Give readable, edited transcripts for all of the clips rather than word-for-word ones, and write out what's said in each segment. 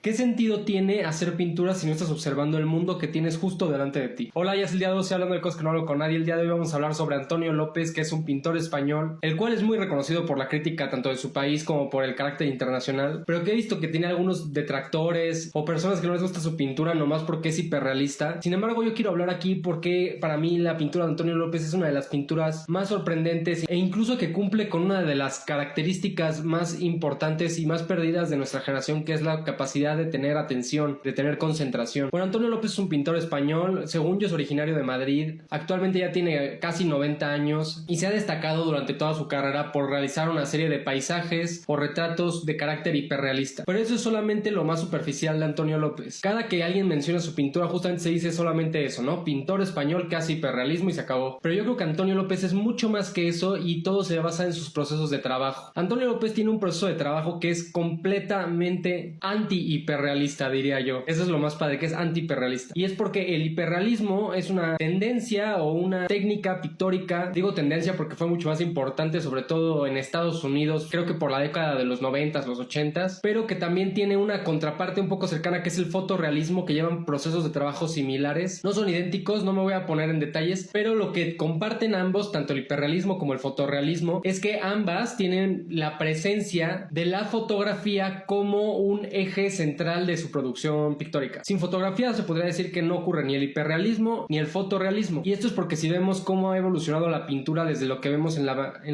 ¿Qué sentido tiene hacer pintura si no estás observando el mundo que tienes justo delante de ti? Hola, ya es el día 12 hablando de cosas que no hablo con nadie. El día de hoy vamos a hablar sobre Antonio López, que es un pintor español, el cual es muy reconocido por la crítica tanto de su país como por el carácter internacional, pero que he visto que tiene algunos detractores o personas que no les gusta su pintura nomás porque es hiperrealista. Sin embargo, yo quiero hablar aquí porque para mí la pintura de Antonio López es una de las pinturas más sorprendentes e incluso que cumple con una de las características más importantes y más perdidas de nuestra generación, que es la capacidad de tener atención, de tener concentración. Bueno, Antonio López es un pintor español, según yo es originario de Madrid, actualmente ya tiene casi 90 años y se ha destacado durante toda su carrera por realizar una serie de paisajes o retratos de carácter hiperrealista. Pero eso es solamente lo más superficial de Antonio López. Cada que alguien menciona su pintura justamente se dice solamente eso, ¿no? Pintor español que hace hiperrealismo y se acabó. Pero yo creo que Antonio López es mucho más que eso y todo se basa en sus procesos de trabajo. Antonio López tiene un proceso de trabajo que es completamente anti-hiperrealista, diría yo. Eso es lo más padre, que es anti-hiperrealista. Y es porque el hiperrealismo es una tendencia o una técnica pictórica. Digo tendencia porque fue mucho más importante, sobre todo en Estados Unidos, creo que por la década de los 90s, los 80s, pero que también tiene una contraparte un poco cercana, que es el fotorrealismo, que llevan procesos de trabajo similares. No son idénticos, no me voy a poner en detalles, pero lo que comparten ambos, tanto el hiperrealismo como el fotorrealismo, es que ambas tienen la presencia de la fotografía como un eje central de su producción pictórica. Sin fotografía se podría decir que no ocurre ni el hiperrealismo ni el fotorrealismo. Y esto es porque si vemos cómo ha evolucionado la pintura desde lo que vemos en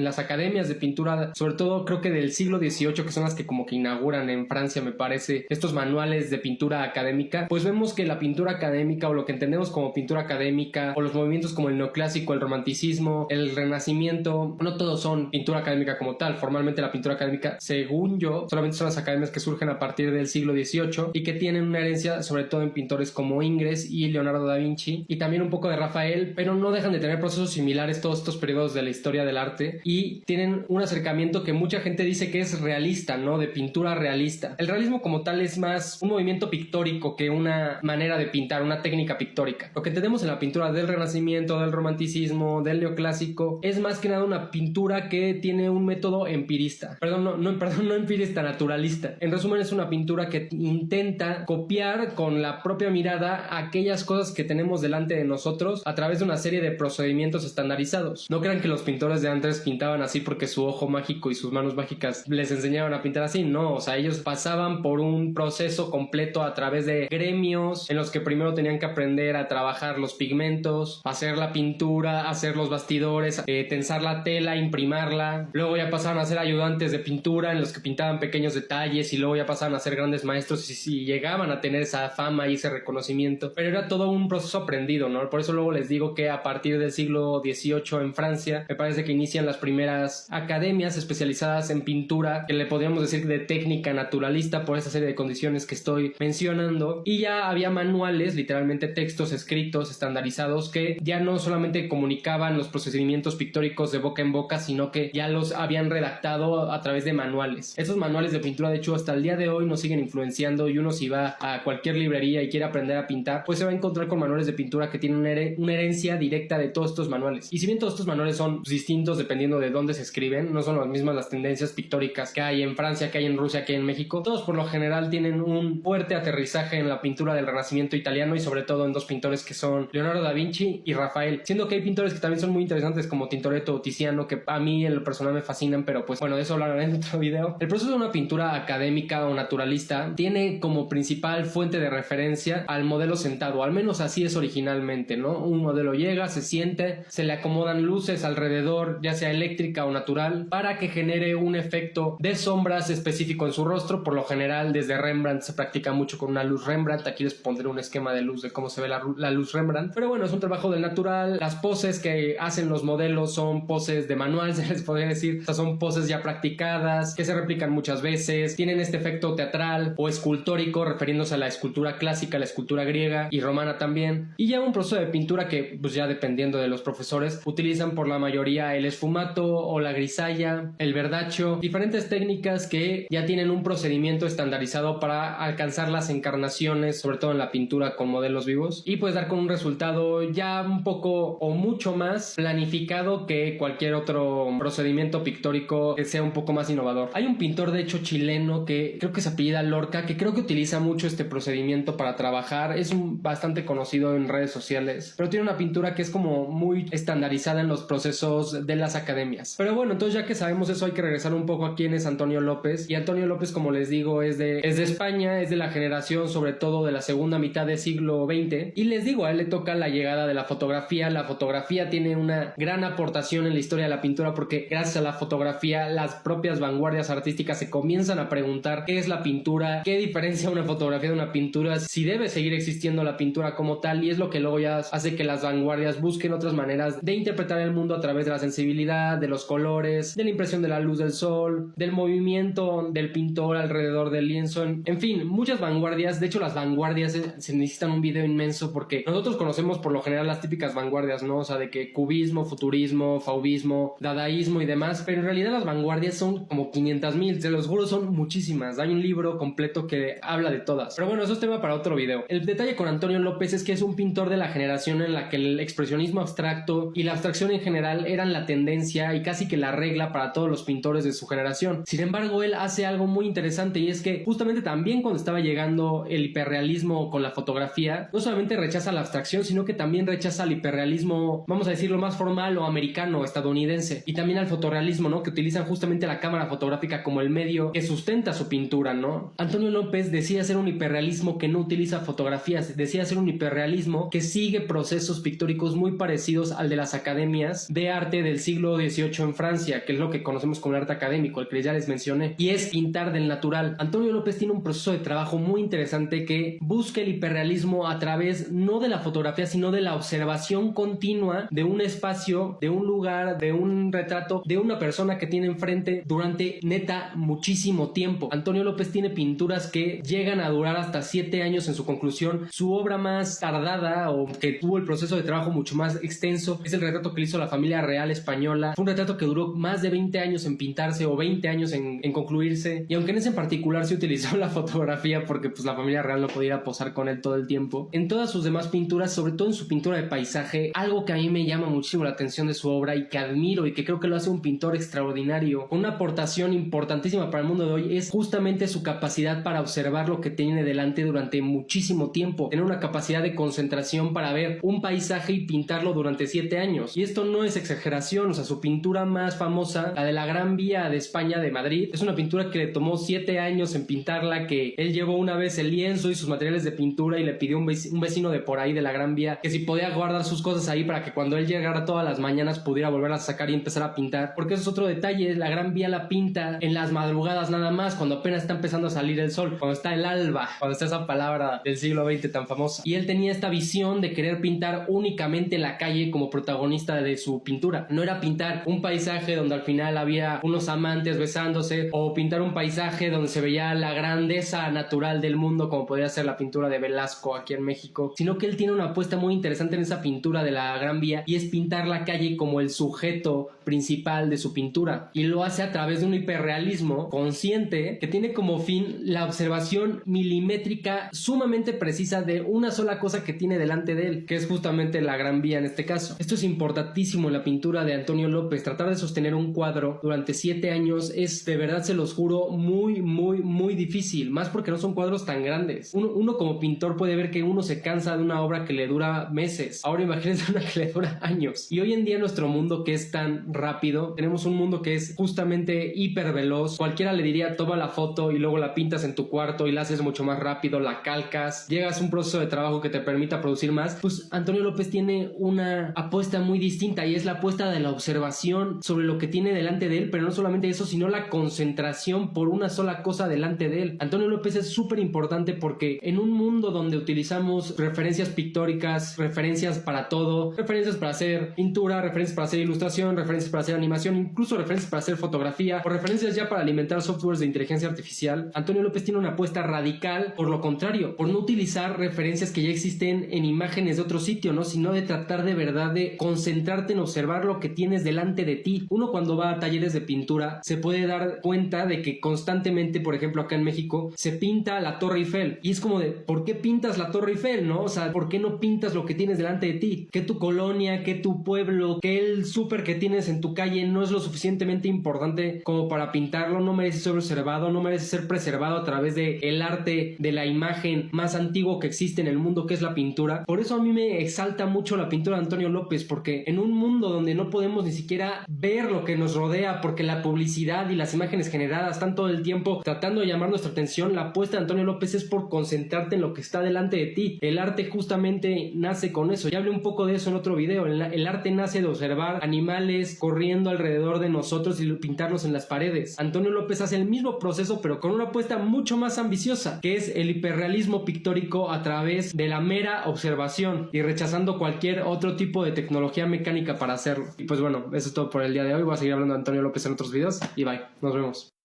las academias de pintura, sobre todo creo que del siglo XVIII, que son las que como que inauguran en Francia, me parece, estos manuales de pintura académica, pues vemos que la pintura académica, o lo que entendemos como pintura académica, o los movimientos como el neoclásico, el romanticismo, el renacimiento, no todos son pintura académica como tal. Formalmente la pintura académica, según yo, solamente son las academias que surgen a partir del siglo XVIII y que tienen una herencia sobre todo en pintores como Ingres y Leonardo da Vinci, y también un poco de Rafael, pero no dejan de tener procesos similares todos estos periodos de la historia del arte, y tienen un acercamiento que mucha gente dice que es realista, ¿no? De pintura realista. El realismo como tal es más un movimiento pictórico que una manera de pintar, una técnica pictórica. Lo que tenemos en la pintura del Renacimiento, del Romanticismo, del Neoclásico, es más que nada una pintura que tiene un método empirista. No empirista, naturalista. En resumen, es una pintura que intenta copiar con la propia mirada aquellas cosas que tenemos delante de nosotros a través de una serie de procedimientos estandarizados. No crean que los pintores de antes pintaban así porque su ojo mágico y sus manos mágicas les enseñaban a pintar así. No, o sea, ellos pasaban por un proceso completo a través de gremios en los que primero tenían que aprender a trabajar los pigmentos, hacer la pintura, hacer los bastidores, tensar la tela, imprimarla. Luego ya pasaron a ser ayudantes de pintura en los que pintaban pequeños detalles, y luego ya pasaron a ser grandes maestros y llegaban a tener esa fama y ese reconocimiento. Pero era todo un proceso aprendido, ¿no? Por eso luego les digo que a partir del siglo XVIII en Francia, me parece que inician las primeras academias especializadas en pintura, que le podríamos decir de técnica naturalista por esa serie de condiciones que estoy mencionando, y ya había manuales, literalmente textos escritos estandarizados, que ya no solamente comunicaban los procedimientos pictóricos de boca en boca, sino que ya los habían redactado a través de manuales. Esos manuales de pintura, de hecho, hasta el día de hoy nos siguen influenciando, y uno, si va a cualquier librería y quiere aprender a pintar, pues se va a encontrar con manuales de pintura que tienen una herencia directa de todos estos manuales. Y si bien todos estos manuales son distintos dependiendo de dónde se escriben, no son las mismas las tendencias pictóricas que hay en Francia, que hay en Rusia, que hay en México, todos por lo general tienen un fuerte aterrizaje en la pintura del Renacimiento italiano, y sobre todo en dos pintores que son Leonardo da Vinci y Rafael, siendo que hay pintores que también son muy interesantes como Tintoretto o Tiziano, que a mí en lo personal me fascinan, pero pues bueno, de eso hablaré en otro video. El proceso de una pintura académica o naturalista tiene como principal fuente de referencia al modelo sentado, al menos así es originalmente, ¿no? Un modelo llega, se siente, se le acomodan luces alrededor, ya sea eléctrica o natural, para que genere un efecto de sombras específico en su rostro. Por lo general, desde Rembrandt se practica mucho con una luz Rembrandt. Aquí les pondré un esquema de luz de cómo se ve la luz Rembrandt, pero bueno, es un trabajo del natural. Las poses que hacen los modelos son poses de manual, se les podría decir. O sea, son poses ya practicadas, que se replican muchas veces, tienen este efecto teatral o escultórico, refiriéndose a la escultura clásica, la escultura griega y romana también. Y ya un proceso de pintura que, pues ya dependiendo de los profesores, utilizan por la mayoría el esfumato o la grisalla, el verdacho, diferentes técnicas que ya tienen un procedimiento estandarizado para alcanzar las encarnaciones, sobre todo en la pintura con modelos vivos, y pues dar con un resultado ya un poco o mucho más planificado que cualquier otro procedimiento pictórico que sea un poco más innovador. Hay un pintor de hecho chileno que creo que se apellida Lorca, pareja que creo que utiliza mucho este procedimiento para trabajar. Es bastante conocido en redes sociales, pero tiene una pintura que es como muy estandarizada en los procesos de las academias. Pero bueno, entonces ya que sabemos eso, hay que regresar un poco a quién es Antonio López. Y Antonio López, como les digo, es de España, es de la generación sobre todo de la segunda mitad del siglo XX. Y les digo, a él le toca la llegada de la fotografía. La fotografía tiene una gran aportación en la historia de la pintura, porque gracias a la fotografía las propias vanguardias artísticas se comienzan a preguntar qué es la pintura, qué diferencia una fotografía de una pintura, si debe seguir existiendo la pintura como tal, y es lo que luego ya hace que las vanguardias busquen otras maneras de interpretar el mundo a través de la sensibilidad, de los colores, de la impresión de la luz del sol, del movimiento del pintor alrededor del lienzo, en fin, muchas vanguardias. De hecho, las vanguardias se necesitan un video inmenso, porque nosotros conocemos por lo general las típicas vanguardias, ¿no? O sea, de que cubismo, futurismo, fauvismo, dadaísmo y demás, pero en realidad las vanguardias son como 500,000, se los juro, son muchísimas. Hay un libro completo que habla de todas. Pero bueno, eso es tema para otro video. El detalle con Antonio López es que es un pintor de la generación en la que el expresionismo abstracto y la abstracción en general eran la tendencia y casi que la regla para todos los pintores de su generación. Sin embargo, él hace algo muy interesante, y es que justamente también cuando estaba llegando el hiperrealismo con la fotografía, no solamente rechaza la abstracción, sino que también rechaza el hiperrealismo, vamos a decirlo, más formal o americano, estadounidense, y también al fotorrealismo, ¿no? Que utilizan justamente la cámara fotográfica como el medio que sustenta su pintura, ¿no? Antonio López decide hacer un hiperrealismo que no utiliza fotografías, decide hacer un hiperrealismo que sigue procesos pictóricos muy parecidos al de las academias de arte del siglo XVIII en Francia, que es lo que conocemos como el arte académico, el que ya les mencioné, y es pintar del natural. Antonio López tiene un proceso de trabajo muy interesante que busca el hiperrealismo a través no de la fotografía, sino de la observación continua de un espacio, de un lugar, de un retrato, de una persona que tiene enfrente durante neta muchísimo tiempo. Antonio López tiene pinturas que llegan a durar hasta 7 años en su conclusión. Su obra más tardada, o que tuvo el proceso de trabajo mucho más extenso, es el retrato que le hizo la familia real española. Fue un retrato que duró más de 20 años en pintarse, o 20 años en concluirse, y aunque en ese en particular se utilizó la fotografía porque pues la familia real no podía ir a posar con él todo el tiempo, en todas sus demás pinturas, sobre todo en su pintura de paisaje, algo que a mí me llama muchísimo la atención de su obra y que admiro y que creo que lo hace un pintor extraordinario, con una aportación importantísima para el mundo de hoy, es justamente su capacidad para observar lo que tiene delante durante muchísimo tiempo, tener una capacidad de concentración para ver un paisaje y pintarlo durante 7 años. Y esto no es exageración, o sea, su pintura más famosa, la de la Gran Vía de España de Madrid, es una pintura que le tomó 7 años en pintarla, que él llevó una vez el lienzo y sus materiales de pintura y le pidió a un vecino de por ahí de la Gran Vía que si podía guardar sus cosas ahí para que cuando él llegara todas las mañanas pudiera volver a sacar y empezar a pintar, porque eso es otro detalle. La Gran Vía la pinta en las madrugadas nada más, cuando apenas está empezando a salir el sol, cuando está el alba, cuando está esa palabra del siglo XX tan famosa. Y él tenía esta visión de querer pintar únicamente la calle como protagonista de su pintura. No era pintar un paisaje donde al final había unos amantes besándose, o pintar un paisaje donde se veía la grandeza natural del mundo, como podría ser la pintura de Velasco aquí en México, sino que él tiene una apuesta muy interesante en esa pintura de la Gran Vía, y es pintar la calle como el sujeto principal de su pintura, y lo hace a través de un hiperrealismo consciente que tiene como fin la observación milimétrica sumamente precisa de una sola cosa que tiene delante de él, que es justamente la Gran Vía en este caso. Esto es importantísimo en la pintura de Antonio López. Tratar de sostener un cuadro durante 7 años es, de verdad se los juro, muy difícil, más porque no son cuadros tan grandes. Uno como pintor puede ver que uno se cansa de una obra que le dura meses, ahora imagínense una que le dura años. Y hoy en día nuestro mundo, que es tan rápido, tenemos un mundo que es justamente hiperveloz. Cualquiera le diría toma la foto y luego la pintas en tu cuarto y la haces mucho más rápido, la calcas, llegas a un proceso de trabajo que te permita producir más. Pues Antonio López tiene una apuesta muy distinta, y es la apuesta de la observación sobre lo que tiene delante de él, pero no solamente eso, sino la concentración por una sola cosa delante de él. Antonio López es súper importante porque en un mundo donde utilizamos referencias pictóricas, referencias para todo, referencias para hacer pintura, referencias para hacer ilustración, referencias para hacer animación, incluso referencias para hacer fotografía, o referencias ya para alimentar softwares de inteligencia artificial, Antonio López tiene una apuesta radical por lo contrario, por no utilizar referencias que ya existen en imágenes de otro sitio, ¿no? Sino de tratar de verdad de concentrarte en observar lo que tienes delante de ti. Uno cuando va a talleres de pintura se puede dar cuenta de que constantemente, por ejemplo acá en México, se pinta la Torre Eiffel, y es como de, ¿por qué pintas la Torre Eiffel, no? O sea, ¿por qué no pintas lo que tienes delante de ti? Que tu colonia, que tu pueblo, que el súper que tienes en tu calle no es lo suficientemente importante como para pintarlo, no merece ser observado, no merece ser preservado a través de el arte de la imagen más antiguo que existe en el mundo, que es la pintura. Por eso a mí me exalta mucho la pintura de Antonio López, porque en un mundo donde no podemos ni siquiera ver lo que nos rodea, porque la publicidad y las imágenes generadas están todo el tiempo tratando de llamar nuestra atención, la apuesta de Antonio López es por concentrarte en lo que está delante de ti. El arte justamente nace con eso. Ya hablé un poco de eso en otro video. El arte nace de observar animales corriendo alrededor de nosotros y pintarlos en las paredes. Antonio López hace el mismo proceso, pero con una apuesta mucho más ambiciosa, que es el hiperrealismo pictórico a través de la mera observación y rechazando cualquier otro tipo de tecnología mecánica para hacerlo. Y pues bueno, eso es todo por el día de hoy. Voy a seguir hablando de Antonio López en otros videos y bye, nos vemos.